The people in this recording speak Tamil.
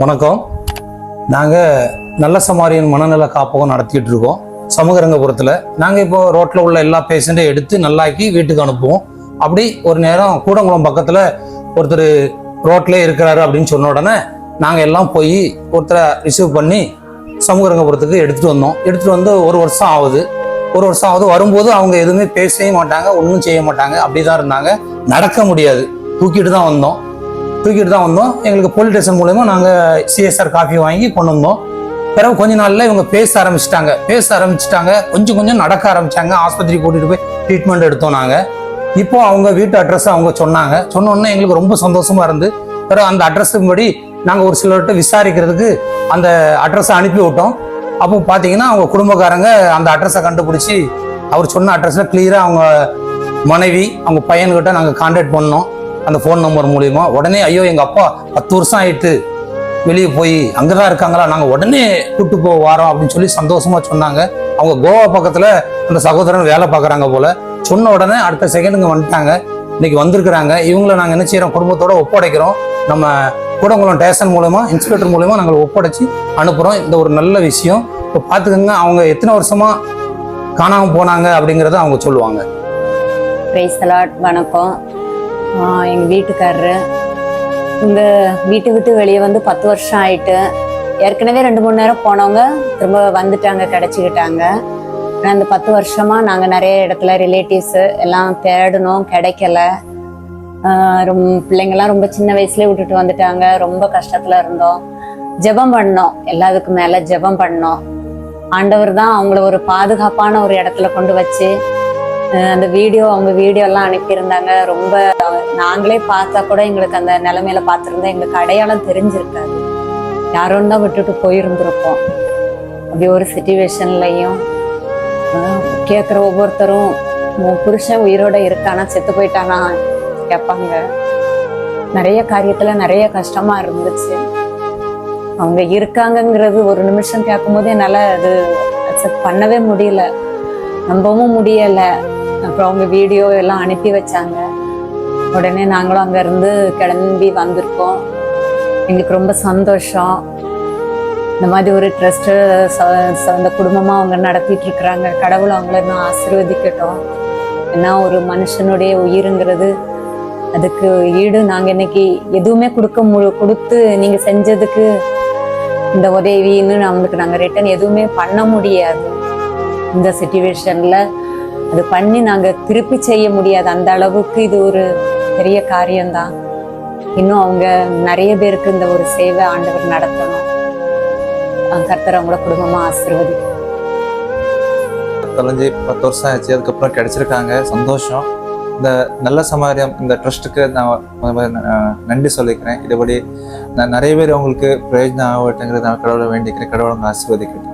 வணக்கம். நாங்கள் நல்ல சமாரியன் மனநல காப்பகம் நடத்திட்டு இருக்கோம் சமூகரங்கபுரத்தில். நாங்கள் இப்போ ரோட்டில் உள்ள எல்லா பேஷண்ட்டையும் எடுத்து நல்லாக்கி வீட்டுக்கு அனுப்புவோம். அப்படி ஒரு நேரம் கூடங்குளம் பக்கத்தில் ஒருத்தர் ரோட்லேயே இருக்கிறாரு அப்படின்னு சொன்ன உடனே நாங்கள் எல்லாம் போய் ஒருத்தரை ரிசீவ் பண்ணி சமூகரங்கபுரத்துக்கு எடுத்துகிட்டு வந்தோம். எடுத்துகிட்டு வந்து ஒரு வருஷம் ஆகுது. வரும்போது அவங்க எதுவுமே பேசவே மாட்டாங்க, ஒன்றும் செய்ய மாட்டாங்க, அப்படி தான் இருந்தாங்க. நடக்க முடியாது, தூக்கிட்டு தான் வந்தோம். எங்களுக்கு போலீஸ் ஸ்டேஷன் மூலமா நாங்கள் சிஎஸ்ஆர் காஃபி வாங்கி கொண்டு வந்தோம். பிறகு கொஞ்ச நாள்ல இவங்க பேச ஆரம்பிச்சிட்டாங்க, கொஞ்சம் நடக்க ஆரம்பிச்சாங்க. ஆஸ்பத்திரி கூட்டிட்டு போய் ட்ரீட்மெண்ட் எடுத்தோம் நாங்கள். இப்போ அவங்க வீட்டு அட்ரஸ் அவங்க சொன்ன உடனே எங்களுக்கு ரொம்ப சந்தோஷமா இருந்து பிறகு அந்த அட்ரஸுக்கு படி நாங்கள் ஒரு சிலர்கிட்ட விசாரிக்கிறதுக்கு அந்த அட்ரஸை அனுப்பி விட்டோம். அப்போ பார்த்தீங்கன்னா அவங்க குடும்பக்காரங்க அந்த அட்ரஸை கண்டுபிடிச்சி அவர் சொன்ன அட்ரஸில் கிளியராக அவங்க மனைவி அவங்க பையன்கிட்ட நாங்கள் கான்டாக்ட் பண்ணோம் அந்த ஃபோன் நம்பர் மூலியமா. உடனே ஐயோ எங்கள் அப்பா 10 வருஷம் ஆயிட்டு வெளியே போய் அங்கே தான் இருக்காங்களா, நாங்கள் உடனே கூட்டு போ வாரோம் அப்படின்னு சொல்லி சந்தோஷமா சொன்னாங்க. அவங்க கோவா பக்கத்தில் அந்த சகோதரன் வேலை பார்க்குறாங்க போல. சொன்ன உடனே அடுத்த செகண்டுங்க வந்துட்டாங்க. இன்னைக்கு வந்திருக்கிறாங்க. இவங்களை நாங்கள் என்ன செய்யறோம், குடும்பத்தோட ஒப்படைக்கிறோம். நம்ம கூடங்குளம் ஸ்டேஷன் மூலமா இன்ஸ்பெக்டர் மூலமா நாங்கள் ஒப்படைச்சு அனுப்புகிறோம். இந்த ஒரு நல்ல விஷயம். இப்போ பார்த்துக்கோங்க, அவங்க எத்தனை வருஷமா காணாமல் போனாங்க அப்படிங்கிறத அவங்க சொல்லுவாங்க. Praise the Lord. வணக்கம். எங்கள் வீட்டுக்காரரு இந்த வீட்டு விட்டு வெளியே வந்து 10 வருஷம் ஆயிட்டு. ஏற்கனவே 2-3 நேரம் போனவங்க திரும்ப வந்துட்டாங்க, கிடைச்சிக்கிட்டாங்க. ஆனால் இந்த 10 வருஷமா நாங்கள் நிறைய இடத்துல ரிலேட்டிவ்ஸு எல்லாம் தேடணும், கிடைக்கல. பிள்ளைங்கள்லாம் ரொம்ப சின்ன வயசுலேயே விட்டுட்டு வந்துட்டாங்க. ரொம்ப கஷ்டத்தில் இருந்தோம். ஜெபம் பண்ணோம், எல்லாத்துக்கும் மேலே ஜெபம் பண்ணோம். ஆண்டவர் தான் அவங்கள ஒரு பாதுகாப்பான ஒரு இடத்துல கொண்டு வச்சு அந்த அவங்க வீடியோலாம் அனுப்பியிருந்தாங்க. ரொம்ப நாங்களே பார்த்தா கூட எங்களுக்கு அந்த நிலைமையில பார்த்துருந்தா எங்களுக்கு அடையாளம் தெரிஞ்சிருக்காது, யாரும் தான் விட்டுட்டு போயிருந்திருப்போம். அப்படி ஒரு சிச்சுவேஷன்லையும் கேட்குற ஒவ்வொருத்தரும் புருஷன் உயிரோட இருக்கானா செத்து போயிட்டானா கேட்பாங்க. நிறைய காரியத்துல நிறைய கஷ்டமா இருந்துச்சு. அவங்க இருக்காங்கங்கிறது ஒரு நிமிஷம் கேட்கும்போது என்னால் அது அக்செப்ட் பண்ணவே முடியல, நம்பவும் முடியலை. அப்புறம் அவங்க வீடியோ எல்லாம் அனுப்பி வச்சாங்க. உடனே நாங்களும் அங்கேருந்து கிளம்பி வந்திருக்கோம். எங்களுக்கு ரொம்ப சந்தோஷம். இந்த மாதிரி ஒரு ட்ரஸ்ட்டு அந்த குடும்பமாக அவங்க நடத்திட்டு இருக்கிறாங்க. கடவுள் அவங்கள இன்னும் ஆசீர்வதிக்கட்டும். ஏன்னா ஒரு மனுஷனுடைய உயிருங்கிறது அதுக்கு ஈடு நாங்கள் இன்னைக்கு எதுவுமே கொடுத்து நீங்கள் செஞ்சதுக்கு இந்த உதவின்னு நம்மளுக்கு நாங்கள் ரிட்டர்ன் எதுவுமே பண்ண முடியாது. இந்த சிச்சுவேஷனில் அது பண்ணி நாங்கள் திருப்பி செய்ய முடியாது. அந்த அளவுக்கு இது ஒரு பெரிய காரியம்தான். இன்னும் அவங்க நிறைய பேருக்கு இந்த ஒரு சேவை ஆண்டவர் நடத்தணும். கர்த்தர் அவங்களோட குடும்பமாக ஆசீர்வதிக்கும். தொலைஞ்சி 10 வருஷம் ஆச்சு, அதுக்கப்புறம் கிடைச்சிருக்காங்க. சந்தோஷம். இந்த நல்ல சமாரியம் இந்த ட்ரஸ்ட்டுக்கு நான் நன்றி சொல்லிக்கிறேன். இதுபடி நான் நிறைய பேர் அவங்களுக்கு பிரயோஜனம் ஆகட்டுங்கிறது நான் கடவுளை வேண்டிக்கிறேன். கடவுளை ஆசீர்வதிக்கிறேன்.